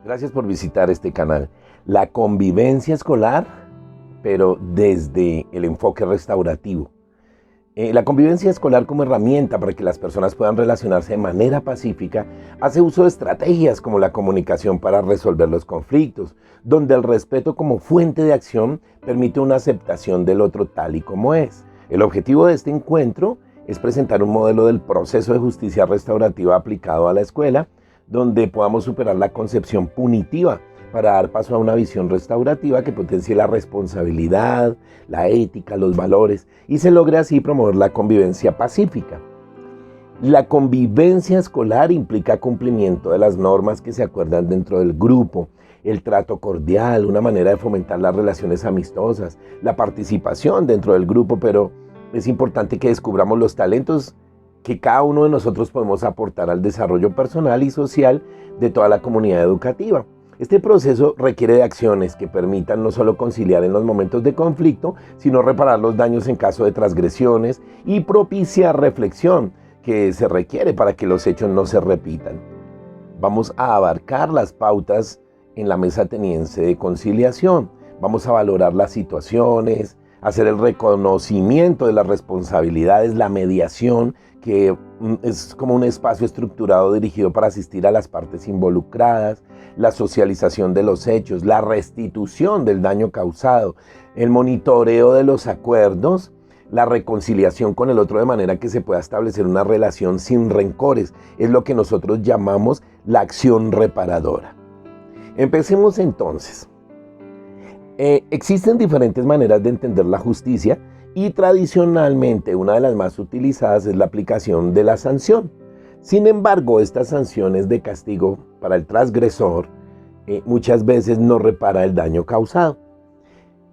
Gracias por visitar este canal. La convivencia escolar, pero desde el enfoque restaurativo. La convivencia escolar como herramienta para que las personas puedan relacionarse de manera pacífica hace uso de estrategias como la comunicación para resolver los conflictos, donde el respeto como fuente de acción permite una aceptación del otro tal y como es. El objetivo de este encuentro es presentar un modelo del proceso de justicia restaurativa aplicado a la escuela, donde podamos superar la concepción punitiva para dar paso a una visión restaurativa que potencie la responsabilidad, la ética, los valores y se logre así promover la convivencia pacífica. La convivencia escolar implica cumplimiento de las normas que se acuerdan dentro del grupo, el trato cordial, una manera de fomentar las relaciones amistosas, la participación dentro del grupo, pero es importante que descubramos los talentos que cada uno de nosotros podemos aportar al desarrollo personal y social de toda la comunidad educativa. Este proceso requiere de acciones que permitan no solo conciliar en los momentos de conflicto, sino reparar los daños en caso de transgresiones y propiciar reflexión que se requiere para que los hechos no se repitan. Vamos a abarcar las pautas en la mesa ateniense de conciliación. Vamos a valorar las situaciones, hacer el reconocimiento de las responsabilidades, la mediación, que es como un espacio estructurado dirigido para asistir a las partes involucradas, la socialización de los hechos, la restitución del daño causado, el monitoreo de los acuerdos, la reconciliación con el otro de manera que se pueda establecer una relación sin rencores. Es lo que nosotros llamamos la acción reparadora. Empecemos entonces. Existen diferentes maneras de entender la justicia y tradicionalmente una de las más utilizadas es la aplicación de la sanción. Sin embargo, esta sanción es de castigo para el transgresor, muchas veces no repara el daño causado.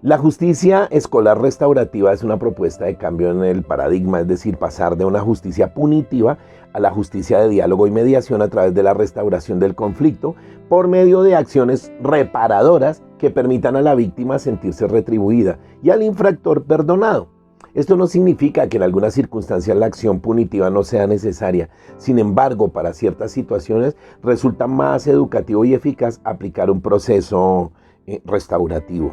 La justicia escolar restaurativa es una propuesta de cambio en el paradigma, es decir, pasar de una justicia punitiva a la justicia de diálogo y mediación a través de la restauración del conflicto por medio de acciones reparadoras que permitan a la víctima sentirse retribuida y al infractor perdonado. Esto no significa que en algunas circunstancias la acción punitiva no sea necesaria. Sin embargo, para ciertas situaciones resulta más educativo y eficaz aplicar un proceso restaurativo.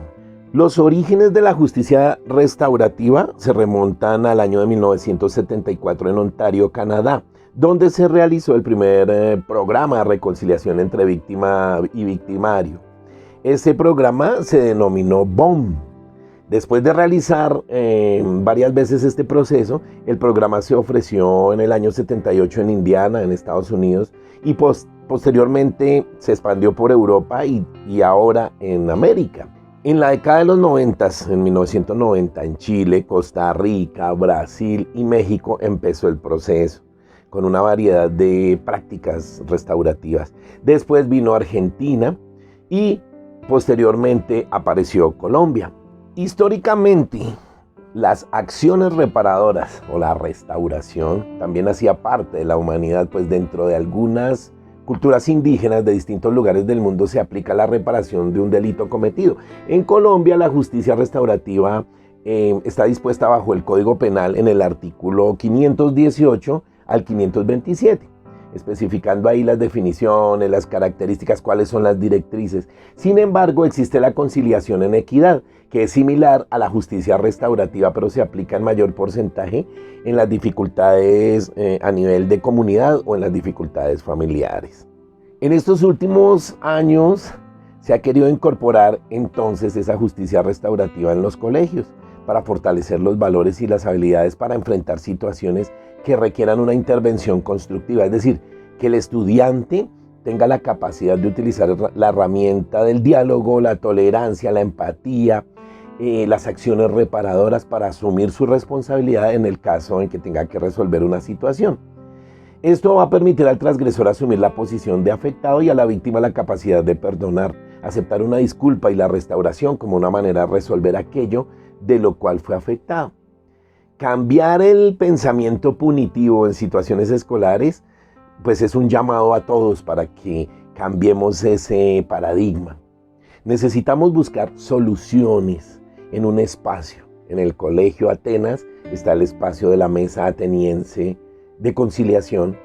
Los orígenes de la justicia restaurativa se remontan al año de 1974 en Ontario, Canadá, donde se realizó el primer programa de reconciliación entre víctima y victimario. Ese programa se denominó BOM. Después de realizar varias veces este proceso, el programa se ofreció en el año 78 en Indiana, en Estados Unidos, y posteriormente se expandió por Europa y ahora en América. En la década de los 90, en 1990, en Chile, Costa Rica, Brasil y México empezó el proceso con una variedad de prácticas restaurativas. Después vino Argentina y posteriormente apareció Colombia. Históricamente, las acciones reparadoras o la restauración también hacía parte de la humanidad, pues dentro de algunas culturas indígenas de distintos lugares del mundo se aplica la reparación de un delito cometido. En Colombia, la justicia restaurativa está dispuesta bajo el Código Penal en el artículo 518 al 527, especificando ahí las definiciones, las características, cuáles son las directrices. Sin embargo, existe la conciliación en equidad, que es similar a la justicia restaurativa, pero se aplica en mayor porcentaje en las dificultades a nivel de comunidad o en las dificultades familiares. En estos últimos años se ha querido incorporar entonces esa justicia restaurativa en los colegios para fortalecer los valores y las habilidades para enfrentar situaciones que requieran una intervención constructiva, es decir, que el estudiante tenga la capacidad de utilizar la herramienta del diálogo, la tolerancia, la empatía, las acciones reparadoras para asumir su responsabilidad en el caso en que tenga que resolver una situación. Esto va a permitir al transgresor asumir la posición de afectado y a la víctima la capacidad de perdonar, aceptar una disculpa y la restauración como una manera de resolver aquello de lo cual fue afectado. Cambiar el pensamiento punitivo en situaciones escolares, pues es un llamado a todos para que cambiemos ese paradigma. Necesitamos buscar soluciones en un espacio. En el Colegio Atenas está el espacio de la Mesa Ateniense de Conciliación,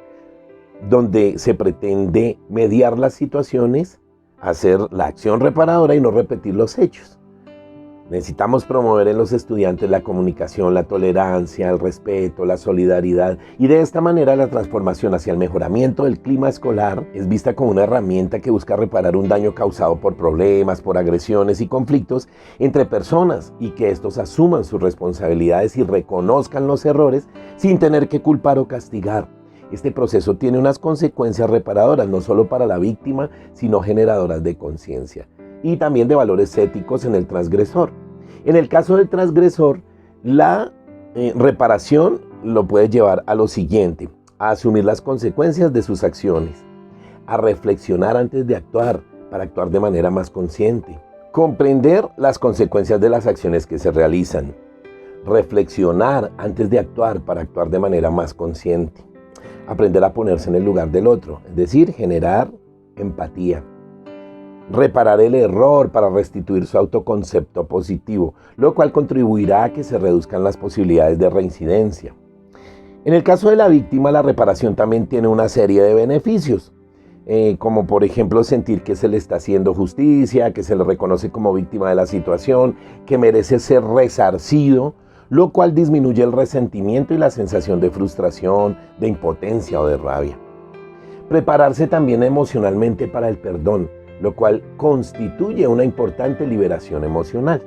donde se pretende mediar las situaciones hacer la acción reparadora y no repetir los hechos. Necesitamos promover en los estudiantes la comunicación, la tolerancia, el respeto, la solidaridad, y de esta manera la transformación hacia el mejoramiento del clima escolar es vista como una herramienta que busca reparar un daño causado por problemas, por agresiones y conflictos entre personas, y que estos asuman sus responsabilidades y reconozcan los errores sin tener que culpar o castigar. Este proceso tiene unas consecuencias reparadoras no solo para la víctima, sino generadoras de conciencia y también de valores éticos en el transgresor. En el caso del transgresor, la reparación lo puede llevar a lo siguiente: a asumir las consecuencias de sus acciones, a reflexionar antes de actuar para actuar de manera más consciente, comprender las consecuencias de las acciones que se realizan, reflexionar antes de actuar para actuar de manera más consciente, aprender a ponerse en el lugar del otro, es decir, generar empatía, reparar el error para restituir su autoconcepto positivo, lo cual contribuirá a que se reduzcan las posibilidades de reincidencia. En el caso de la víctima, la reparación también tiene una serie de beneficios, como por ejemplo sentir que se le está haciendo justicia, que se le reconoce como víctima de la situación, que merece ser resarcido, lo cual disminuye el resentimiento y la sensación de frustración, de impotencia o de rabia. Prepararse también emocionalmente para el perdón, lo cual constituye una importante liberación emocional.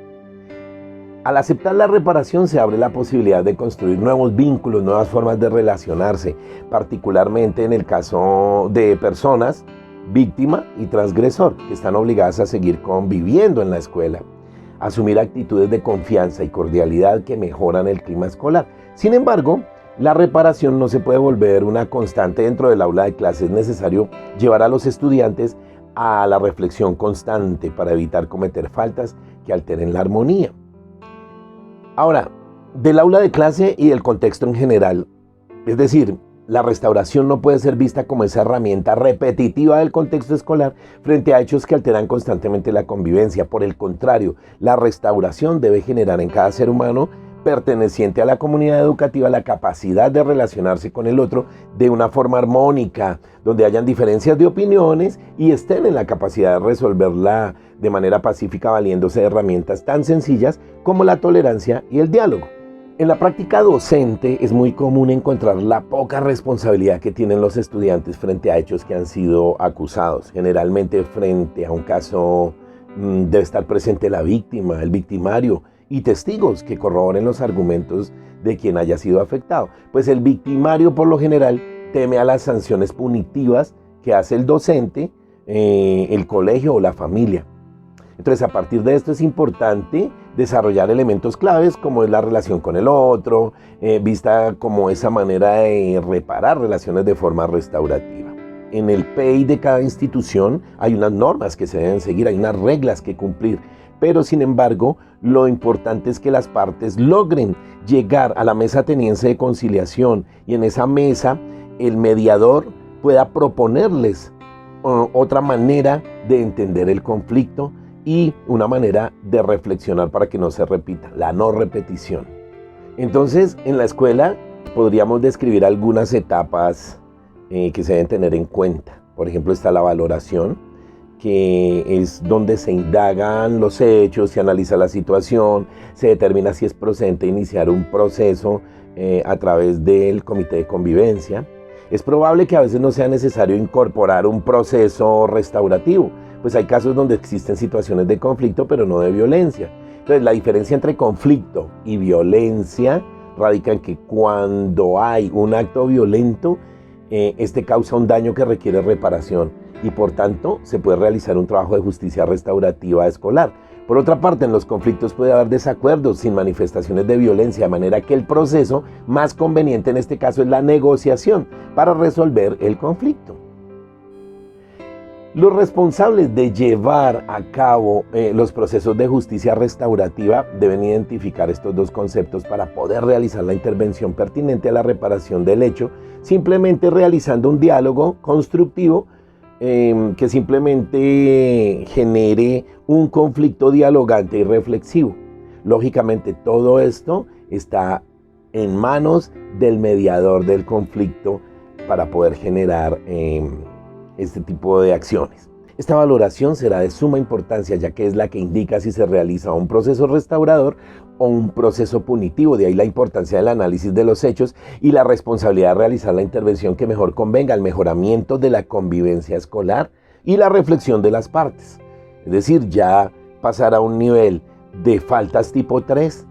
Al aceptar la reparación se abre la posibilidad de construir nuevos vínculos, nuevas formas de relacionarse, particularmente en el caso de personas, víctima y transgresor, que están obligadas a seguir conviviendo en la escuela. Asumir actitudes de confianza y cordialidad que mejoran el clima escolar. Sin embargo, la reparación no se puede volver una constante dentro del aula de clase. Es necesario llevar a los estudiantes a la reflexión constante para evitar cometer faltas que alteren la armonía. Ahora, del aula de clase y del contexto en general, es decir, la restauración no puede ser vista como esa herramienta repetitiva del contexto escolar frente a hechos que alteran constantemente la convivencia. Por el contrario, la restauración debe generar en cada ser humano perteneciente a la comunidad educativa la capacidad de relacionarse con el otro de una forma armónica, donde hayan diferencias de opiniones y estén en la capacidad de resolverla de manera pacífica valiéndose de herramientas tan sencillas como la tolerancia y el diálogo. En la práctica docente es muy común encontrar la poca responsabilidad que tienen los estudiantes frente a hechos que han sido acusados. Generalmente frente a un caso debe estar presente la víctima, el victimario, y testigos que corroboren los argumentos de quien haya sido afectado. Pues el victimario por lo general teme a las sanciones punitivas que hace el docente, el colegio o la familia. Entonces, a partir de esto es importante desarrollar elementos claves como es la relación con el otro, vista como esa manera de reparar relaciones de forma restaurativa. En el PEI de cada institución hay unas normas que se deben seguir, hay unas reglas que cumplir. Pero sin embargo, lo importante es que las partes logren llegar a la mesa ateniense de conciliación y en esa mesa el mediador pueda proponerles otra manera de entender el conflicto y una manera de reflexionar para que no se repita, la no repetición. Entonces, en la escuela podríamos describir algunas etapas que se deben tener en cuenta. Por ejemplo, está la valoración, que es donde se indagan los hechos, se analiza la situación, se determina si es procedente iniciar un proceso a través del comité de convivencia. Es probable que a veces no sea necesario incorporar un proceso restaurativo, pues hay casos donde existen situaciones de conflicto, pero no de violencia. Entonces, la diferencia entre conflicto y violencia radica en que cuando hay un acto violento, este causa un daño que requiere reparación y por tanto se puede realizar un trabajo de justicia restaurativa escolar. Por otra parte, en los conflictos puede haber desacuerdos sin manifestaciones de violencia, de manera que el proceso más conveniente en este caso es la negociación para resolver el conflicto. Los responsables de llevar a cabo los procesos de justicia restaurativa deben identificar estos dos conceptos para poder realizar la intervención pertinente a la reparación del hecho, simplemente realizando un diálogo constructivo que simplemente genere un conflicto dialogante y reflexivo. Lógicamente, todo esto está en manos del mediador del conflicto para poder generar este tipo de acciones. Esta valoración será de suma importancia, ya que es la que indica si se realiza un proceso restaurador o un proceso punitivo. De ahí la importancia del análisis de los hechos y la responsabilidad de realizar la intervención que mejor convenga al mejoramiento de la convivencia escolar y la reflexión de las partes. Es decir, ya pasar a un nivel de faltas tipo 3,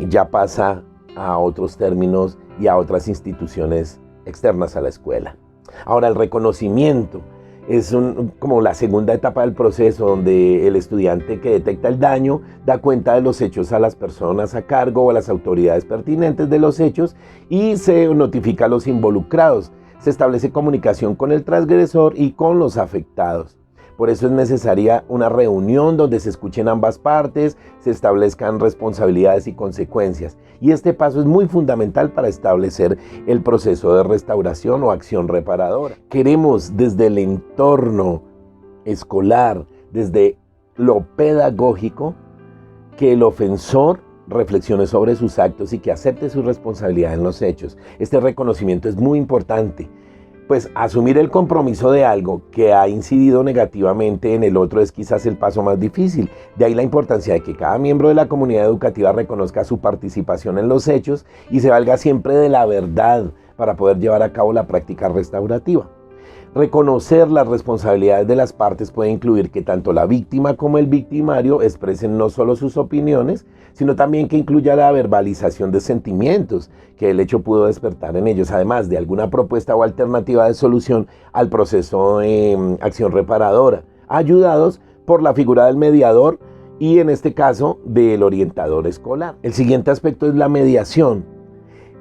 ya pasa a otros términos y a otras instituciones externas a la escuela. Ahora, el reconocimiento es como la segunda etapa del proceso, donde el estudiante que detecta el daño da cuenta de los hechos a las personas a cargo o a las autoridades pertinentes de los hechos y se notifica a los involucrados. Se establece comunicación con el transgresor y con los afectados. Por eso es necesaria una reunión donde se escuchen ambas partes, se establezcan responsabilidades y consecuencias. Y este paso es muy fundamental para establecer el proceso de restauración o acción reparadora. Queremos desde el entorno escolar, desde lo pedagógico, que el ofensor reflexione sobre sus actos y que acepte su responsabilidad en los hechos. Este reconocimiento es muy importante. Pues asumir el compromiso de algo que ha incidido negativamente en el otro es quizás el paso más difícil. De ahí la importancia de que cada miembro de la comunidad educativa reconozca su participación en los hechos y se valga siempre de la verdad para poder llevar a cabo la práctica restaurativa. Reconocer las responsabilidades de las partes puede incluir que tanto la víctima como el victimario expresen no solo sus opiniones, sino también que incluya la verbalización de sentimientos que el hecho pudo despertar en ellos, además de alguna propuesta o alternativa de solución al proceso de acción reparadora, ayudados por la figura del mediador y en este caso del orientador escolar. El siguiente aspecto es la mediación.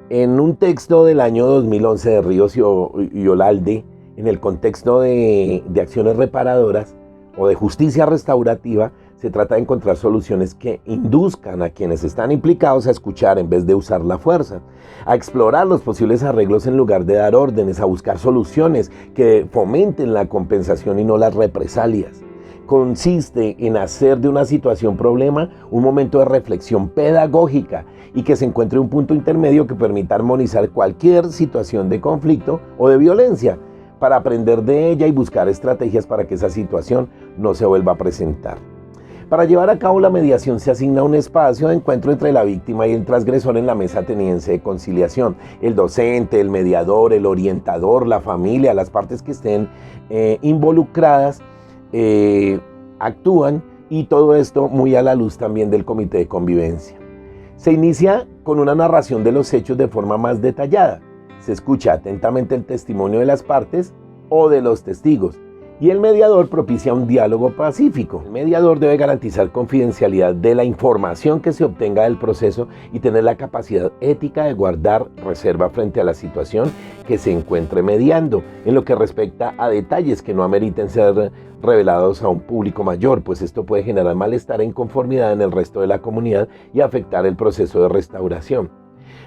En un texto del año 2011 de Ríos y Olalde, en el contexto de acciones reparadoras o de justicia restaurativa, se trata de encontrar soluciones que induzcan a quienes están implicados a escuchar en vez de usar la fuerza, a explorar los posibles arreglos en lugar de dar órdenes, a buscar soluciones que fomenten la compensación y no las represalias. Consiste en hacer de una situación problema un momento de reflexión pedagógica y que se encuentre un punto intermedio que permita armonizar cualquier situación de conflicto o de violencia, para aprender de ella y buscar estrategias para que esa situación no se vuelva a presentar. Para llevar a cabo la mediación se asigna un espacio de encuentro entre la víctima y el transgresor en la mesa ateniense de conciliación. El docente, el mediador, el orientador, la familia, las partes que estén involucradas actúan, y todo esto muy a la luz también del comité de convivencia. Se inicia con una narración de los hechos de forma más detallada. Se escucha atentamente el testimonio de las partes o de los testigos y el mediador propicia un diálogo pacífico. El mediador debe garantizar confidencialidad de la información que se obtenga del proceso y tener la capacidad ética de guardar reserva frente a la situación que se encuentre mediando, en lo que respecta a detalles que no ameriten ser revelados a un público mayor, pues esto puede generar malestar e inconformidad en el resto de la comunidad y afectar el proceso de restauración.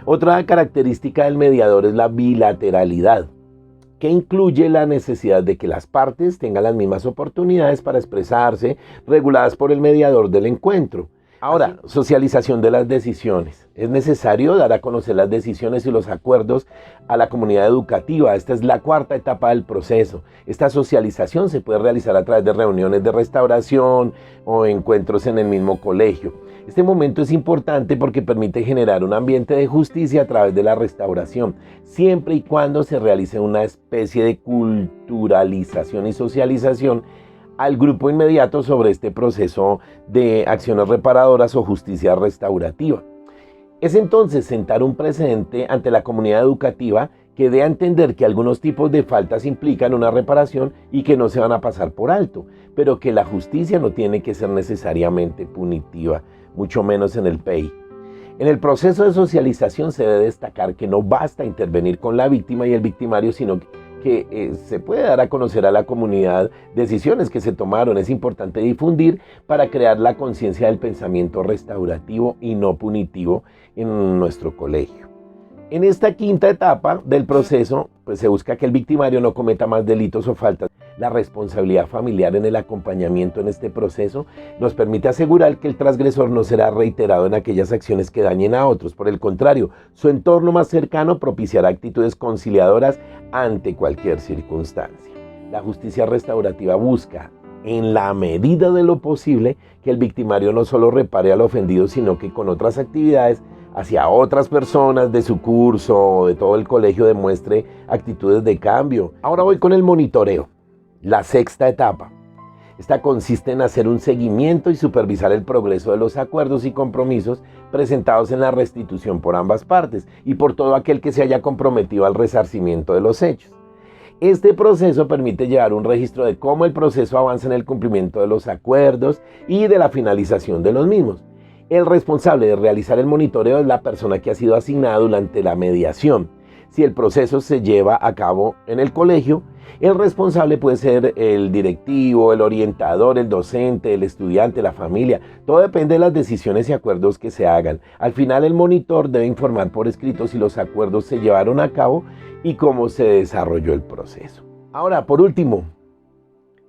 Otra característica del mediador es la bilateralidad, que incluye la necesidad de que las partes tengan las mismas oportunidades para expresarse, reguladas por el mediador del encuentro. Ahora, socialización de las decisiones. Es necesario dar a conocer las decisiones y los acuerdos a la comunidad educativa. Esta es la cuarta etapa del proceso. Esta socialización se puede realizar a través de reuniones de restauración o encuentros en el mismo colegio. Este momento es importante porque permite generar un ambiente de justicia a través de la restauración, siempre y cuando se realice una especie de culturalización y socialización al grupo inmediato sobre este proceso de acciones reparadoras o justicia restaurativa. Es entonces sentar un precedente ante la comunidad educativa que dé a entender que algunos tipos de faltas implican una reparación y que no se van a pasar por alto, pero que la justicia no tiene que ser necesariamente punitiva, mucho menos en el PEI. En el proceso de socialización se debe destacar que no basta intervenir con la víctima y el victimario, sino que se puede dar a conocer a la comunidad decisiones que se tomaron. Es importante difundir para crear la conciencia del pensamiento restaurativo y no punitivo en nuestro colegio. En esta quinta etapa del proceso, pues se busca que el victimario no cometa más delitos o faltas. La responsabilidad familiar en el acompañamiento en este proceso nos permite asegurar que el transgresor no será reiterado en aquellas acciones que dañen a otros. Por el contrario, su entorno más cercano propiciará actitudes conciliadoras ante cualquier circunstancia. La justicia restaurativa busca en la medida de lo posible, que el victimario no solo repare al ofendido, sino que con otras actividades hacia otras personas de su curso o de todo el colegio demuestre actitudes de cambio. Ahora voy con el monitoreo, la sexta etapa. Esta consiste en hacer un seguimiento y supervisar el progreso de los acuerdos y compromisos presentados en la restitución por ambas partes y por todo aquel que se haya comprometido al resarcimiento de los hechos. Este proceso permite llevar un registro de cómo el proceso avanza en el cumplimiento de los acuerdos y de la finalización de los mismos. El responsable de realizar el monitoreo es la persona que ha sido asignada durante la mediación. Si el proceso se lleva a cabo en el colegio, el responsable puede ser el directivo, el orientador, el docente, el estudiante, la familia. Todo depende de las decisiones y acuerdos que se hagan. Al final, el monitor debe informar por escrito si los acuerdos se llevaron a cabo y cómo se desarrolló el proceso. Ahora, por último,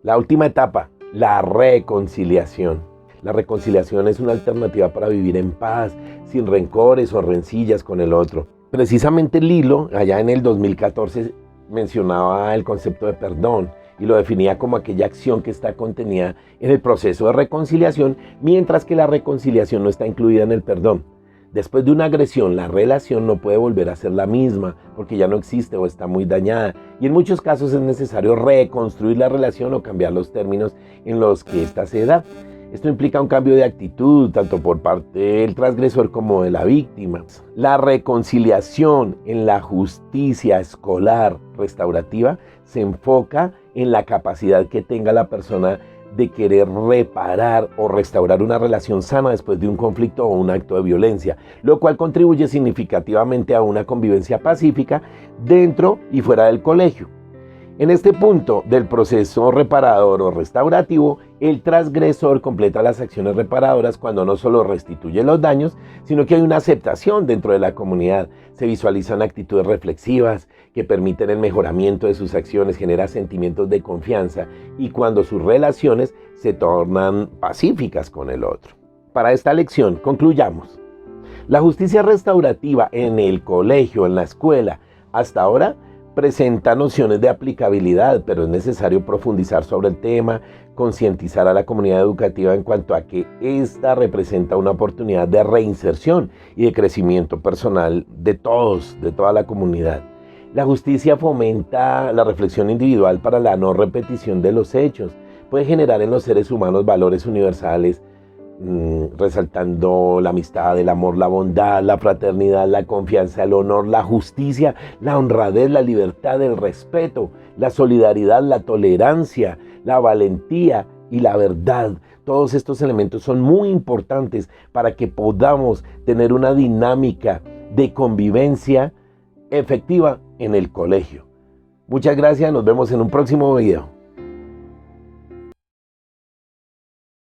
la última etapa, la reconciliación. La reconciliación es una alternativa para vivir en paz, sin rencores o rencillas con el otro. Precisamente Lilo, allá en el 2014, mencionaba el concepto de perdón y lo definía como aquella acción que está contenida en el proceso de reconciliación, mientras que la reconciliación no está incluida en el perdón. Después de una agresión, la relación no puede volver a ser la misma porque ya no existe o está muy dañada, y en muchos casos es necesario reconstruir la relación o cambiar los términos en los que ésta se da. Esto implica un cambio de actitud, tanto por parte del transgresor como de la víctima. La reconciliación en la justicia escolar restaurativa se enfoca en la capacidad que tenga la persona de querer reparar o restaurar una relación sana después de un conflicto o un acto de violencia, lo cual contribuye significativamente a una convivencia pacífica dentro y fuera del colegio. En este punto del proceso reparador o restaurativo, el transgresor completa las acciones reparadoras cuando no solo restituye los daños, sino que hay una aceptación dentro de la comunidad. Se visualizan actitudes reflexivas que permiten el mejoramiento de sus acciones, genera sentimientos de confianza y cuando sus relaciones se tornan pacíficas con el otro. Para esta lección, concluyamos. La justicia restaurativa en el colegio, en la escuela, hasta ahora, presenta nociones de aplicabilidad, pero es necesario profundizar sobre el tema, concientizar a la comunidad educativa en cuanto a que esta representa una oportunidad de reinserción y de crecimiento personal de todos, de toda la comunidad. La justicia fomenta la reflexión individual para la no repetición de los hechos, puede generar en los seres humanos valores universales, resaltando la amistad, el amor, la bondad, la fraternidad, la confianza, el honor, la justicia, la honradez, la libertad, el respeto, la solidaridad, la tolerancia, la valentía y la verdad. Todos estos elementos son muy importantes para que podamos tener una dinámica de convivencia efectiva en el colegio. Muchas gracias, nos vemos en un próximo video.